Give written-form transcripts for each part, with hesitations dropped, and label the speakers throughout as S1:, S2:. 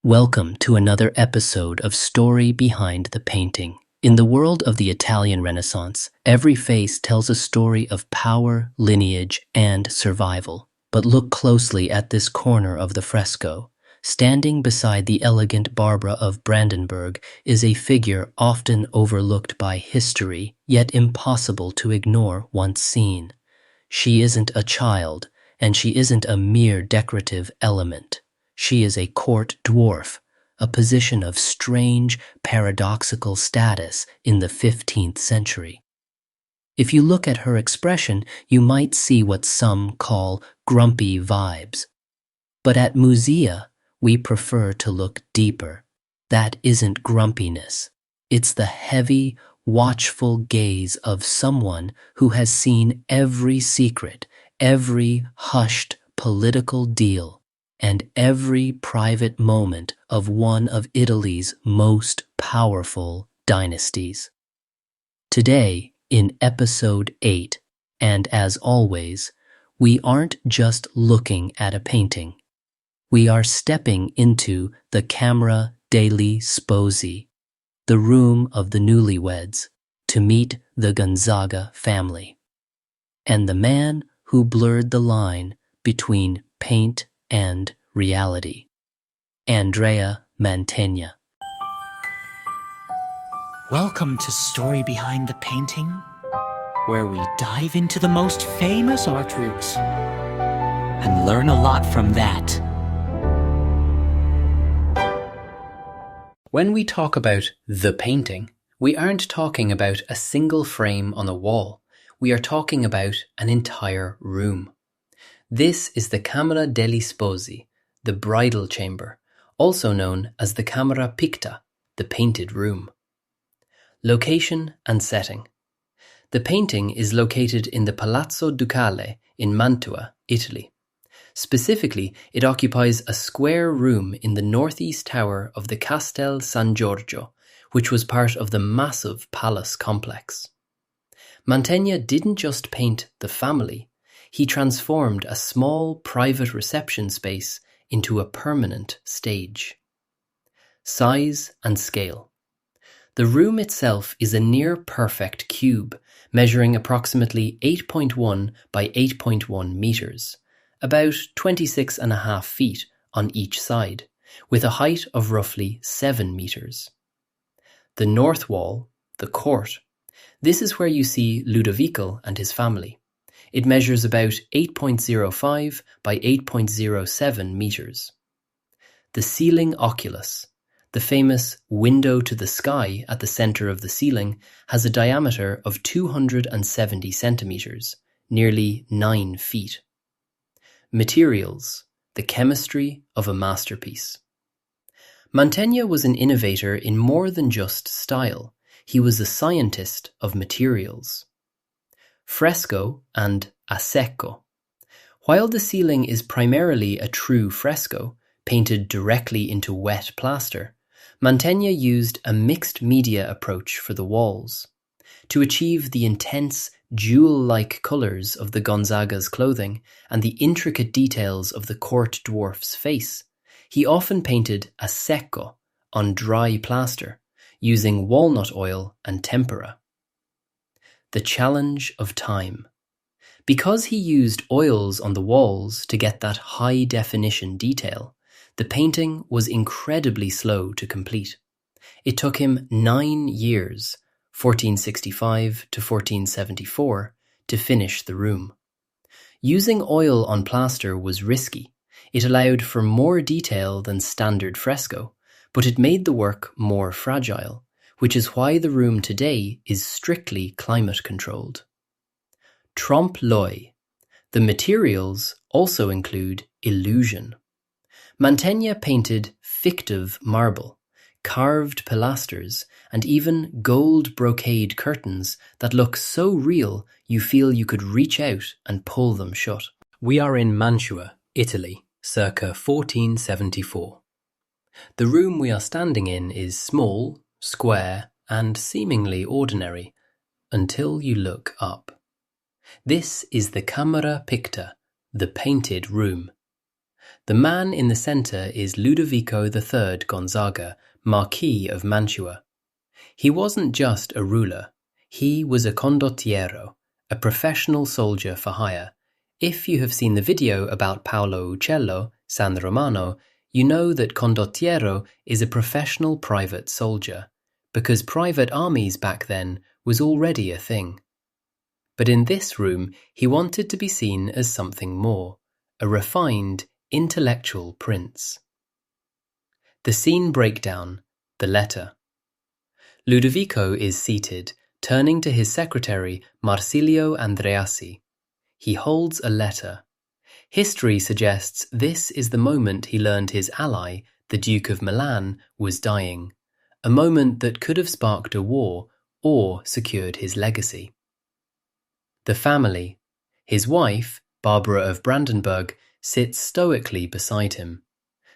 S1: Welcome to another episode of Story Behind the Painting. In the world of the Italian Renaissance, every face tells a story of power, lineage, and survival. But look closely at this corner of the fresco. Standing beside the elegant Barbara of Brandenburg is a figure often overlooked by history, yet impossible to ignore once seen. She isn't a child, and she isn't a mere decorative element. She is a court dwarf, a position of strange, paradoxical status in the 15th century. If you look at her expression, you might see what some call grumpy vibes. But at MUZEA, we prefer to look deeper. That isn't grumpiness. It's the heavy, watchful gaze of someone who has seen every secret, every hushed political deal, and every private moment of one of Italy's most powerful dynasties. Today, in episode 8, and as always, we aren't just looking at a painting. We are stepping into the Camera degli Sposi, the room of the newlyweds, to meet the Gonzaga family, and the man who blurred the line between paint and reality, Andrea Mantegna.
S2: Welcome to Story Behind the Painting, where we dive into the most famous artworks and learn a lot from that.
S1: When we talk about the painting, we aren't talking about a single frame on a wall. We are talking about an entire room. This is the Camera degli Sposi, the Bridal Chamber, also known as the Camera Picta, the painted room. Location and setting. The painting is located in the Palazzo Ducale in Mantua, Italy. Specifically, it occupies a square room in the northeast tower of the Castel San Giorgio, which was part of the massive palace complex. Mantegna didn't just paint the family, he transformed a small private reception space into a permanent stage. Size and scale. The room itself is a near-perfect cube, measuring approximately 8.1 by 8.1 meters, about 26.5 feet on each side, with a height of roughly 7 meters. The north wall, the court. This is where you see Ludovico and his family. It measures about 8.05 by 8.07 meters. The ceiling oculus, the famous window to the sky at the center of the ceiling, has a diameter of 270 centimeters, nearly 9 feet. Materials, the chemistry of a masterpiece. Mantegna was an innovator in more than just style. He was a scientist of materials. Fresco and a secco. While the ceiling is primarily a true fresco, painted directly into wet plaster, Mantegna used a mixed media approach for the walls. To achieve the intense, jewel-like colours of the Gonzaga's clothing and the intricate details of the court dwarf's face, he often painted a secco on dry plaster, using walnut oil and tempera. The challenge of time. Because he used oils on the walls to get that high-definition detail, the painting was incredibly slow to complete. It took him 9 years, 1465 to 1474, to finish the room. Using oil on plaster was risky. It allowed for more detail than standard fresco, but it made the work more fragile, which is why the room today is strictly climate-controlled. Trompe-l'œil. The materials also include illusion. Mantegna painted fictive marble, carved pilasters, and even gold brocade curtains that look so real you feel you could reach out and pull them shut. We are in Mantua, Italy, circa 1474. The room we are standing in is small, square, and seemingly ordinary, until you look up. This is the Camera Picta, the painted room. The man in the center is Ludovico III Gonzaga, Marquis of Mantua. He wasn't just a ruler, he was a condottiero, a professional soldier for hire. If you have seen the video about Paolo Uccello, San Romano, you know that condottiero is a professional private soldier, because private armies back then was already a thing. But in this room, he wanted to be seen as something more, a refined, intellectual prince. The scene breakdown, the letter. Ludovico is seated, turning to his secretary, Marsilio Andreassi. He holds a letter. History suggests this is the moment he learned his ally, the Duke of Milan, was dying, a moment that could have sparked a war or secured his legacy. The family. His wife, Barbara of Brandenburg, sits stoically beside him.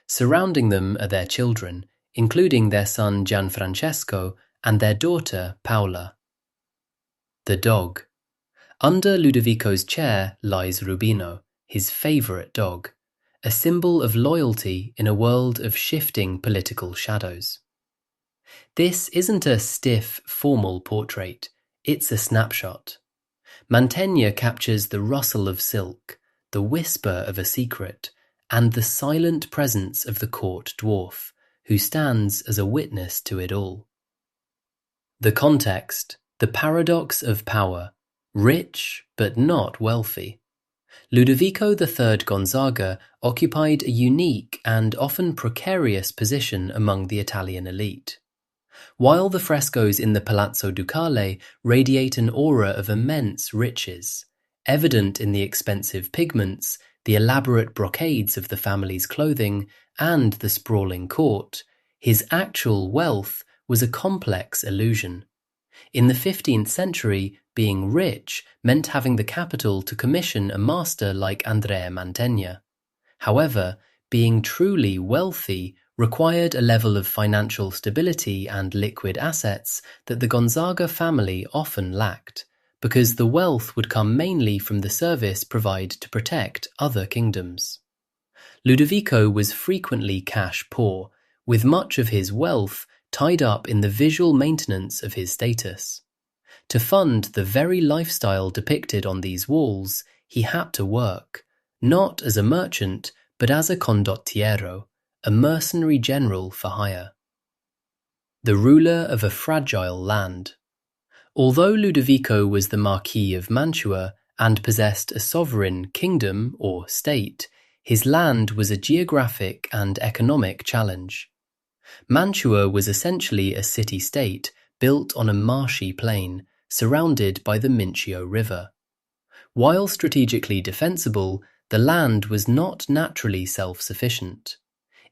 S1: Surrounding them are their children, including their son Gianfrancesco and their daughter Paola. The dog. Under Ludovico's chair lies Rubino, his favourite dog, a symbol of loyalty in a world of shifting political shadows. This isn't a stiff, formal portrait, it's a snapshot. Mantegna captures the rustle of silk, the whisper of a secret, and the silent presence of the court dwarf, who stands as a witness to it all. The context, the paradox of power, rich but not wealthy. Ludovico III Gonzaga occupied a unique and often precarious position among the Italian elite. While the frescoes in the Palazzo Ducale radiate an aura of immense riches, evident in the expensive pigments, the elaborate brocades of the family's clothing, and the sprawling court, his actual wealth was a complex illusion. In the 15th century, being rich meant having the capital to commission a master like Andrea Mantegna. However, being truly wealthy required a level of financial stability and liquid assets that the Gonzaga family often lacked, because the wealth would come mainly from the service provided to protect other kingdoms. Ludovico was frequently cash poor, with much of his wealth tied up in the visual maintenance of his status. To fund the very lifestyle depicted on these walls, he had to work, not as a merchant, but as a condottiero, a mercenary general for hire. The ruler of a fragile land. Although Ludovico was the Marquis of Mantua and possessed a sovereign kingdom or state, his land was a geographic and economic challenge. Mantua was essentially a city-state built on a marshy plain, surrounded by the Mincio River. While strategically defensible, the land was not naturally self-sufficient.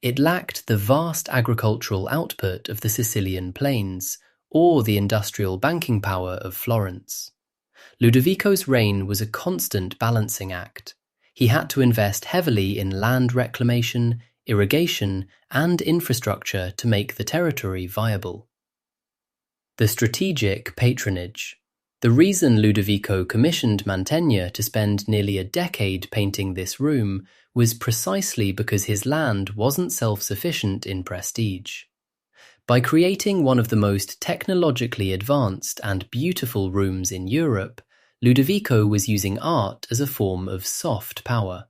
S1: It lacked the vast agricultural output of the Sicilian plains or the industrial banking power of Florence. Ludovico's reign was a constant balancing act. He had to invest heavily in land reclamation, irrigation, and infrastructure to make the territory viable. The strategic patronage. The reason Ludovico commissioned Mantegna to spend nearly a decade painting this room was precisely because his land wasn't self-sufficient in prestige. By creating one of the most technologically advanced and beautiful rooms in Europe, Ludovico was using art as a form of soft power.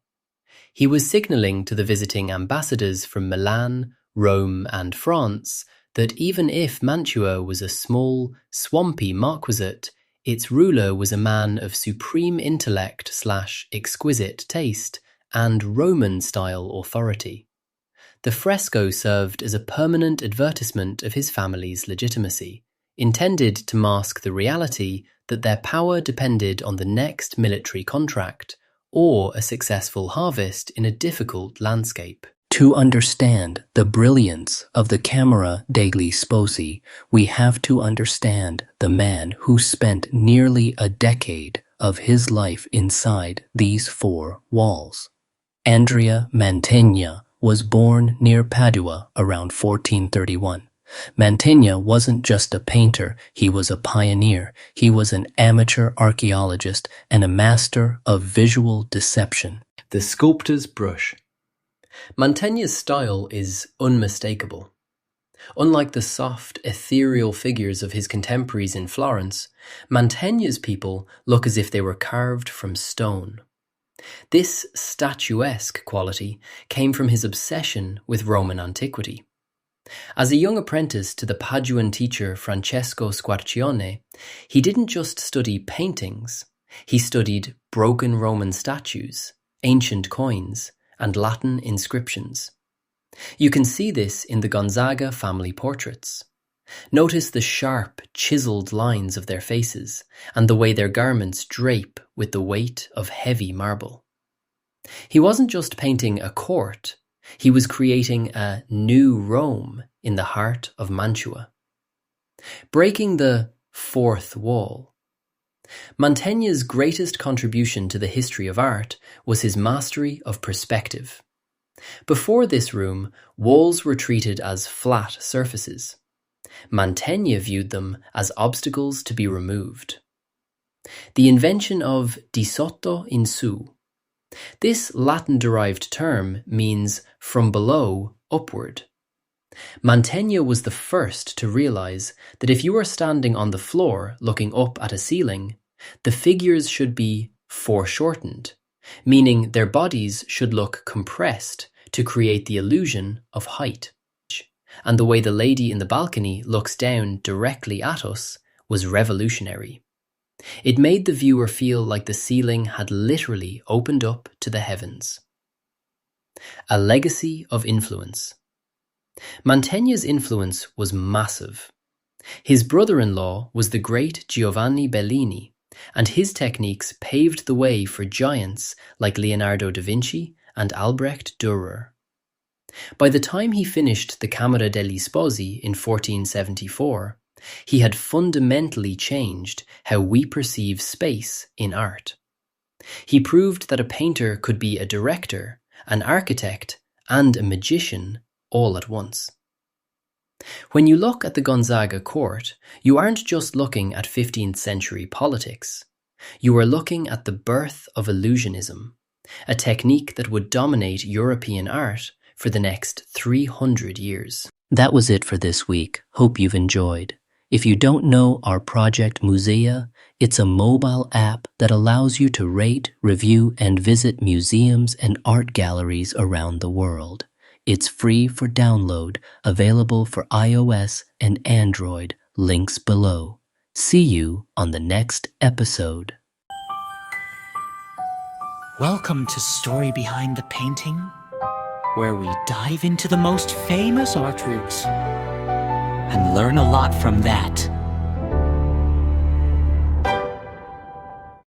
S1: He was signalling to the visiting ambassadors from Milan, Rome, and France that even if Mantua was a small, swampy marquisate, its ruler was a man of supreme intellect/exquisite taste and Roman-style authority. The fresco served as a permanent advertisement of his family's legitimacy, intended to mask the reality that their power depended on the next military contract or a successful harvest in a difficult landscape.
S3: To understand the brilliance of the Camera degli Sposi, we have to understand the man who spent nearly a decade of his life inside these four walls. Andrea Mantegna was born near Padua around 1431. Mantegna wasn't just a painter, he was a pioneer. He was an amateur archaeologist and a master of visual deception.
S1: The sculptor's brush. Mantegna's style is unmistakable. Unlike the soft, ethereal figures of his contemporaries in Florence, Mantegna's people look as if they were carved from stone. This statuesque quality came from his obsession with Roman antiquity. As a young apprentice to the Paduan teacher Francesco Squarcione, he didn't just study paintings, he studied broken Roman statues, ancient coins, and Latin inscriptions. You can see this in the Gonzaga family portraits. Notice the sharp, chiseled lines of their faces and the way their garments drape with the weight of heavy marble. He wasn't just painting a court, he was creating a new Rome in the heart of Mantua. Breaking the fourth wall. Mantegna's greatest contribution to the history of art was his mastery of perspective. Before this room, walls were treated as flat surfaces. Mantegna viewed them as obstacles to be removed. The invention of di sotto in su. This Latin-derived term means from below upward. Mantegna was the first to realize that if you are standing on the floor looking up at a ceiling, the figures should be foreshortened, meaning their bodies should look compressed to create the illusion of height. And the way the lady in the balcony looks down directly at us was revolutionary. It made the viewer feel like the ceiling had literally opened up to the heavens. A legacy of influence. Mantegna's influence was massive. His brother-in-law was the great Giovanni Bellini, and his techniques paved the way for giants like Leonardo da Vinci and Albrecht Dürer. By the time he finished the Camera degli Sposi in 1474, he had fundamentally changed how we perceive space in art. He proved that a painter could be a director, an architect, and a magician all at once. When you look at the Gonzaga court, you aren't just looking at 15th century politics. You are looking at the birth of illusionism, a technique that would dominate European art for the next 300 years.
S3: That was it for this week. Hope you've enjoyed. If you don't know our project MUZEA, it's a mobile app that allows you to rate, review, and visit museums and art galleries around the world. It's free for download, available for iOS and Android. Links below. See you on the next episode.
S2: Welcome to Story Behind the Painting, where we dive into the most famous art routes and learn a lot from that.